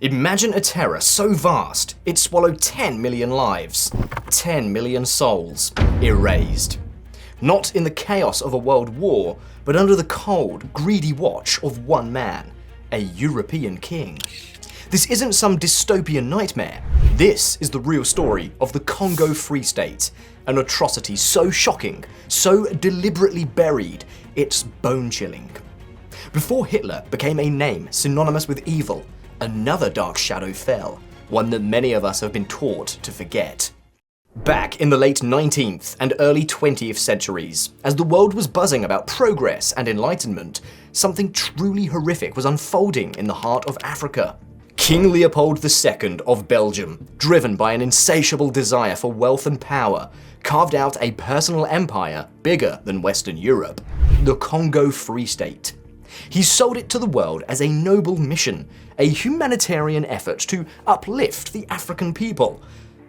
Imagine a terror so vast, it swallowed 10 million lives. 10 million souls erased. Not in the chaos of a world war, but under the cold, greedy watch of one man, a European king. This isn't some dystopian nightmare. This is the real story of the Congo Free State, an atrocity so shocking, so deliberately buried, it's bone-chilling. Before Hitler became a name synonymous with evil, another dark shadow fell, one that many of us have been taught to forget. Back in the late 19th and early 20th centuries, as the world was buzzing about progress and enlightenment, something truly horrific was unfolding in the heart of Africa. King Leopold II of Belgium, driven by an insatiable desire for wealth and power, carved out a personal empire bigger than Western Europe, the Congo Free State. He sold it to the world as a noble mission, a humanitarian effort to uplift the African people.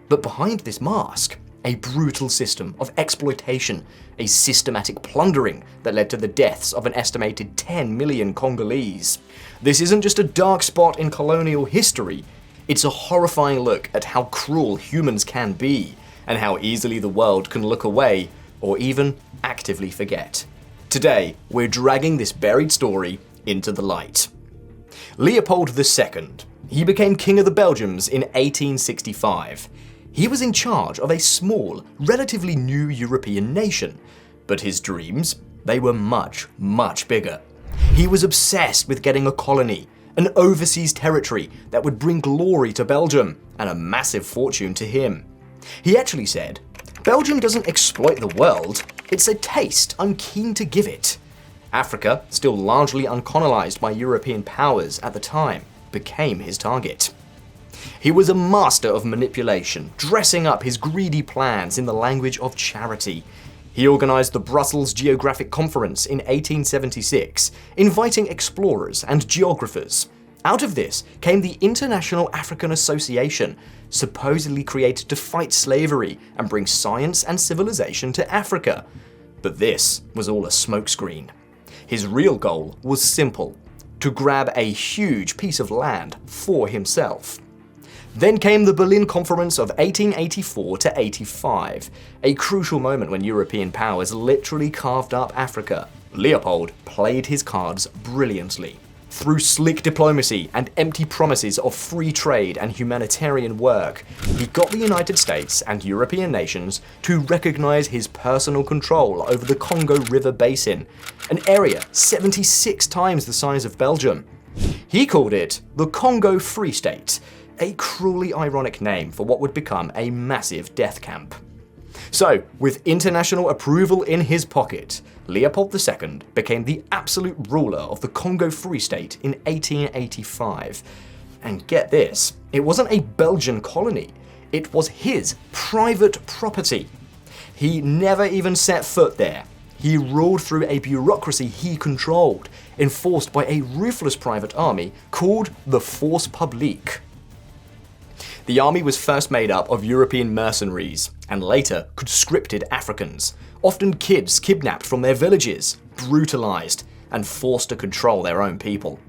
But behind this mask, a brutal system of exploitation, a systematic plundering that led to the deaths of an estimated 10 million Congolese. This isn't just a dark spot in colonial history, it's a horrifying look at how cruel humans can be, and how easily the world can look away, or even actively forget. Today, we're dragging this buried story into the light. Leopold II. He became King of the Belgians in 1865. He was in charge of a small, relatively new European nation, but his dreams, they were much, much bigger. He was obsessed with getting a colony, an overseas territory that would bring glory to Belgium and a massive fortune to him. He actually said, "Belgium doesn't exploit the world, it's a taste I'm keen to give it." Africa, still largely uncolonized by European powers at the time, became his target. He was a master of manipulation, dressing up his greedy plans in the language of charity. He organized the Brussels Geographic Conference in 1876, inviting explorers and geographers. Out of this came the International African Association, supposedly created to fight slavery and bring science and civilization to Africa. But this was all a smokescreen. His real goal was simple: to grab a huge piece of land for himself. Then came the Berlin Conference of 1884 to 85, a crucial moment when European powers literally carved up Africa. Leopold played his cards brilliantly. Through slick diplomacy and empty promises of free trade and humanitarian work, he got the United States and European nations to recognize his personal control over the Congo River Basin, an area 76 times the size of Belgium. He called it the Congo Free State, a cruelly ironic name for what would become a massive death camp. So, with international approval in his pocket, Leopold II became the absolute ruler of the Congo Free State in 1885. And get this, it wasn't a Belgian colony, it was his private property. He never even set foot there. He ruled through a bureaucracy he controlled, enforced by a ruthless private army called the Force Publique. The army was first made up of European mercenaries, and later conscripted Africans, often kids kidnapped from their villages, brutalized, and forced to control their own people.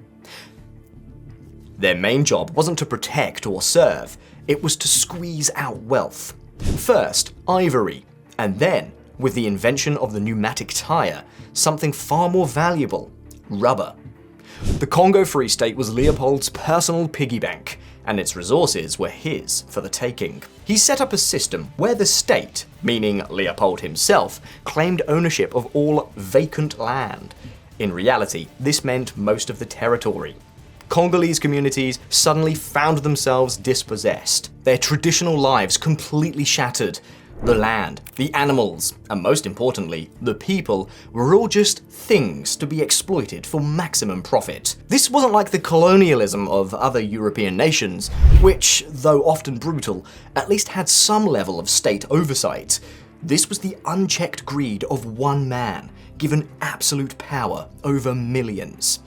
Their main job wasn't to protect or serve, it was to squeeze out wealth. First, ivory, and then, with the invention of the pneumatic tire, something far more valuable: rubber. The Congo Free State was Leopold's personal piggy bank, and its resources were his for the taking. He set up a system where the state, meaning Leopold himself, claimed ownership of all vacant land. In reality, this meant most of the territory. Congolese communities suddenly found themselves dispossessed, their traditional lives completely shattered. The land, the animals, and most importantly, the people, were all just things to be exploited for maximum profit. This wasn't like the colonialism of other European nations, which, though often brutal, at least had some level of state oversight. This was the unchecked greed of one man, given absolute power over millions.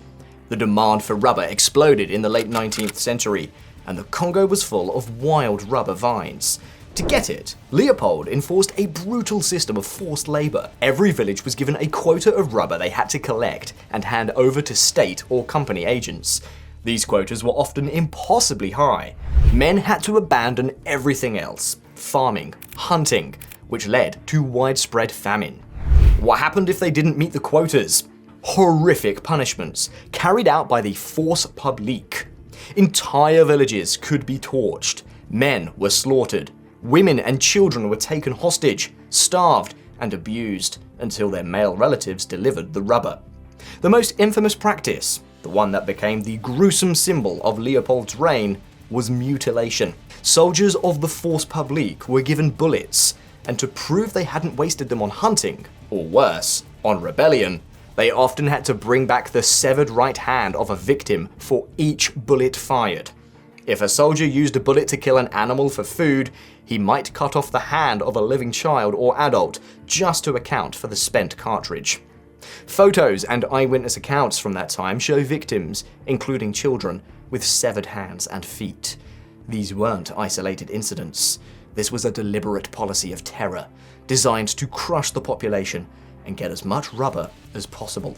The demand for rubber exploded in the late 19th century, and the Congo was full of wild rubber vines. To get it, Leopold enforced a brutal system of forced labor. Every village was given a quota of rubber they had to collect and hand over to state or company agents. These quotas were often impossibly high. Men had to abandon everything else, farming, hunting, which led to widespread famine. What happened if they didn't meet the quotas? Horrific punishments carried out by the force publique. Entire villages could be torched, men were slaughtered, women and children were taken hostage, starved, and abused until their male relatives delivered the rubber. The most infamous practice, the one that became the gruesome symbol of Leopold's reign, was mutilation. Soldiers of the force publique were given bullets, and to prove they hadn't wasted them on hunting, or worse, on rebellion, they often had to bring back the severed right hand of a victim for each bullet fired. If a soldier used a bullet to kill an animal for food, he might cut off the hand of a living child or adult just to account for the spent cartridge. Photos and eyewitness accounts from that time show victims, including children, with severed hands and feet. These weren't isolated incidents. This was a deliberate policy of terror, designed to crush the population and get as much rubber as possible.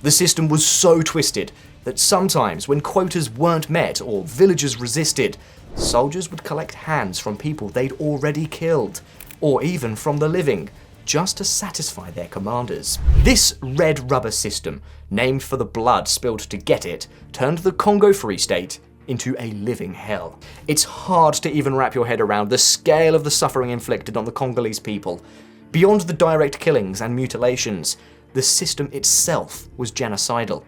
The system was so twisted that sometimes when quotas weren't met or villagers resisted, soldiers would collect hands from people they'd already killed, or even from the living, just to satisfy their commanders. This red rubber system, named for the blood spilled to get it, turned the Congo Free State into a living hell. It's hard to even wrap your head around the scale of the suffering inflicted on the Congolese people. Beyond the direct killings and mutilations, the system itself was genocidal.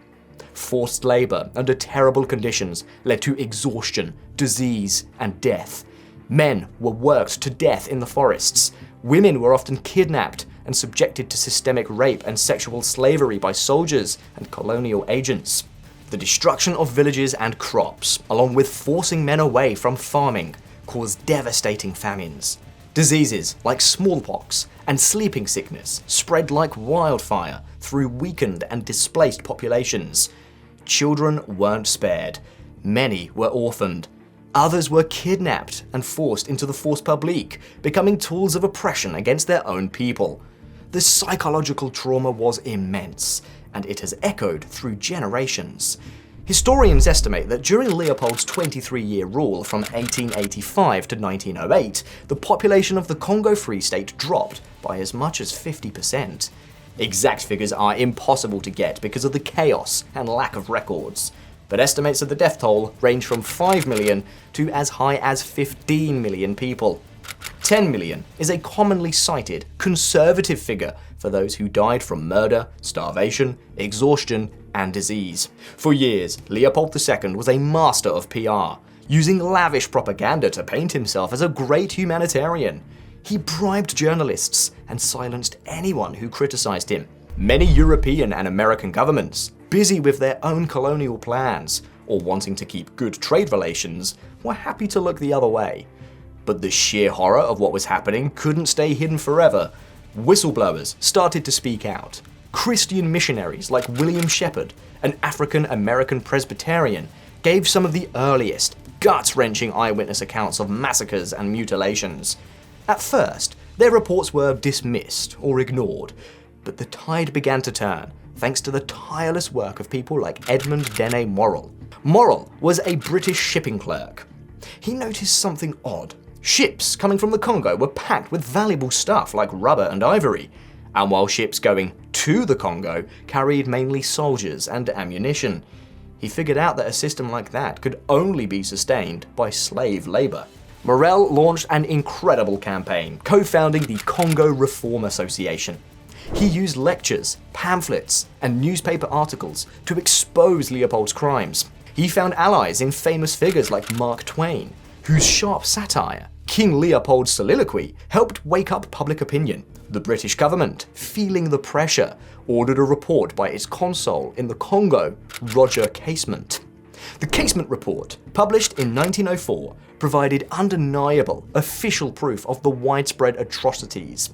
Forced labor under terrible conditions led to exhaustion, disease, and death. Men were worked to death in the forests. Women were often kidnapped and subjected to systemic rape and sexual slavery by soldiers and colonial agents. The destruction of villages and crops, along with forcing men away from farming, caused devastating famines. Diseases like smallpox and sleeping sickness spread like wildfire through weakened and displaced populations. Children weren't spared. Many were orphaned. Others were kidnapped and forced into the force publique, becoming tools of oppression against their own people. The psychological trauma was immense, and it has echoed through generations. Historians estimate that during Leopold's 23-year rule from 1885 to 1908, the population of the Congo Free State dropped by as much as 50%. Exact figures are impossible to get because of the chaos and lack of records, but estimates of the death toll range from 5 million to as high as 15 million people. 10 million is a commonly cited conservative figure for those who died from murder, starvation, exhaustion, and disease. For years, Leopold II was a master of PR, using lavish propaganda to paint himself as a great humanitarian. He bribed journalists and silenced anyone who criticized him. Many European and American governments, busy with their own colonial plans or wanting to keep good trade relations, were happy to look the other way. But the sheer horror of what was happening couldn't stay hidden forever. Whistleblowers started to speak out. Christian missionaries like William Shepherd, an African-American Presbyterian, gave some of the earliest, gut-wrenching eyewitness accounts of massacres and mutilations. At first, their reports were dismissed or ignored, but the tide began to turn thanks to the tireless work of people like Edmund Dene Morrell. Morrell was a British shipping clerk. He noticed something odd. Ships coming from the Congo were packed with valuable stuff like rubber and ivory, and while ships going to the Congo carried mainly soldiers and ammunition. He figured out that a system like that could only be sustained by slave labor. Morrell launched an incredible campaign, co-founding the Congo Reform Association. He used lectures, pamphlets, and newspaper articles to expose Leopold's crimes. He found allies in famous figures like Mark Twain, whose sharp satire, King Leopold's soliloquy, helped wake up public opinion. The British government, feeling the pressure, ordered a report by its consul in the Congo, Roger Casement. The Casement Report, published in 1904, provided undeniable official proof of the widespread atrocities.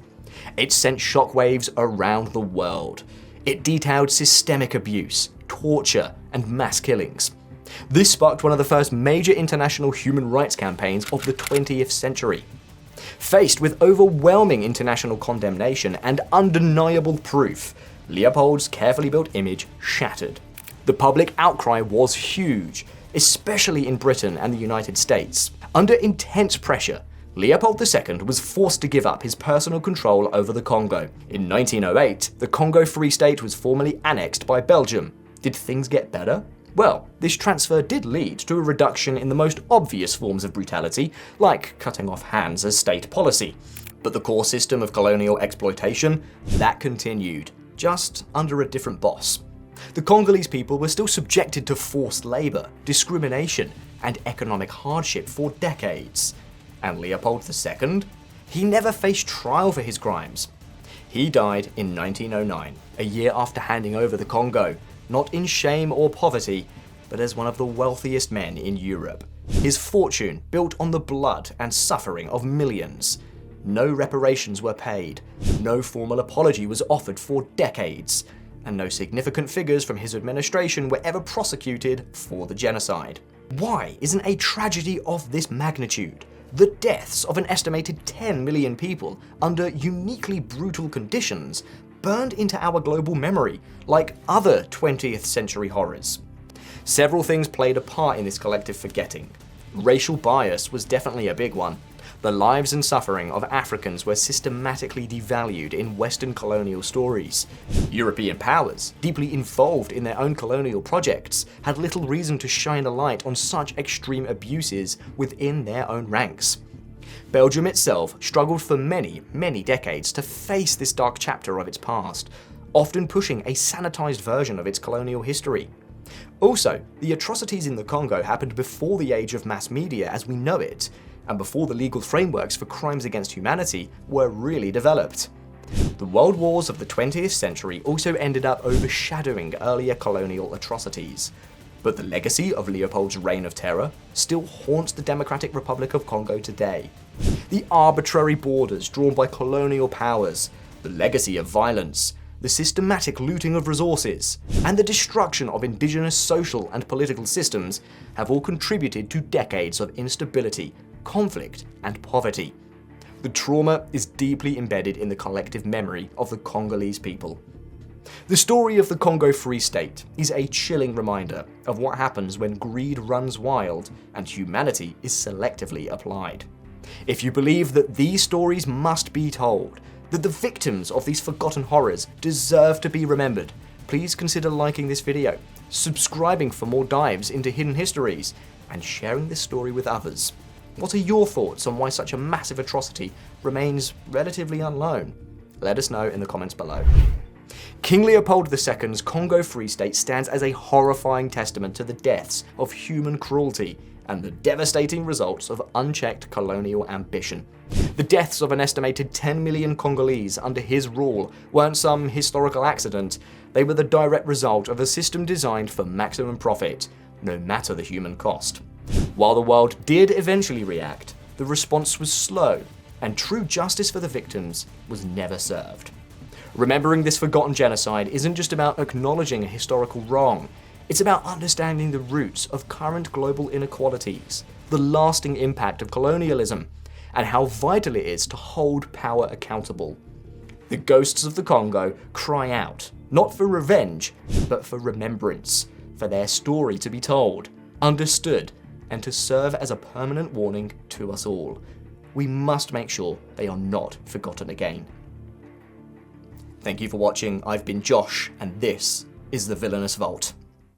It sent shockwaves around the world. It detailed systemic abuse, torture, and mass killings. This sparked one of the first major international human rights campaigns of the 20th century. Faced with overwhelming international condemnation and undeniable proof, Leopold's carefully built image shattered. The public outcry was huge. especially in Britain and the United States. Under intense pressure, Leopold II was forced to give up his personal control over the Congo. In 1908, the Congo Free State was formally annexed by Belgium. Did things get better? Well, this transfer did lead to a reduction in the most obvious forms of brutality, like cutting off hands as state policy. But the core system of colonial exploitation, that continued, just under a different boss. The Congolese people were still subjected to forced labor, discrimination, and economic hardship for decades. And Leopold II? He never faced trial for his crimes. He died in 1909, a year after handing over the Congo, not in shame or poverty, but as one of the wealthiest men in Europe. His fortune built on the blood and suffering of millions. No reparations were paid, no formal apology was offered for decades, and no significant figures from his administration were ever prosecuted for the genocide. Why isn't a tragedy of this magnitude, the deaths of an estimated 10 million people under uniquely brutal conditions, burned into our global memory like other 20th century horrors? Several things played a part in this collective forgetting. Racial bias was definitely a big one. The lives and suffering of Africans were systematically devalued in Western colonial stories. European powers, deeply involved in their own colonial projects, had little reason to shine a light on such extreme abuses within their own ranks. Belgium itself struggled for many, many decades to face this dark chapter of its past, often pushing a sanitized version of its colonial history. Also, the atrocities in the Congo happened before the age of mass media as we know it, and before the legal frameworks for crimes against humanity were really developed. The world wars of the 20th century also ended up overshadowing earlier colonial atrocities. But the legacy of Leopold's reign of terror still haunts the Democratic Republic of Congo today. The arbitrary borders drawn by colonial powers, the legacy of violence, the systematic looting of resources, and the destruction of indigenous social and political systems have all contributed to decades of instability, conflict, and poverty. The trauma is deeply embedded in the collective memory of the Congolese people. The story of the Congo Free State is a chilling reminder of what happens when greed runs wild and humanity is selectively applied. If you believe that these stories must be told, that the victims of these forgotten horrors deserve to be remembered, please consider liking this video, subscribing for more dives into hidden histories, and sharing this story with others. What are your thoughts on why such a massive atrocity remains relatively unknown? Let us know in the comments below. King Leopold II's Congo Free State stands as a horrifying testament to the deaths of human cruelty and the devastating results of unchecked colonial ambition. The deaths of an estimated 10 million Congolese under his rule weren't some historical accident, they were the direct result of a system designed for maximum profit, no matter the human cost. While the world did eventually react, the response was slow, and true justice for the victims was never served. Remembering this forgotten genocide isn't just about acknowledging a historical wrong, it's about understanding the roots of current global inequalities, the lasting impact of colonialism, and how vital it is to hold power accountable. The ghosts of the Congo cry out, not for revenge, but for remembrance, for their story to be told, understood, and to serve as a permanent warning to us all. We must make sure they are not forgotten again. Thank you for watching. I've been Josh, and this is the Villainous Vault.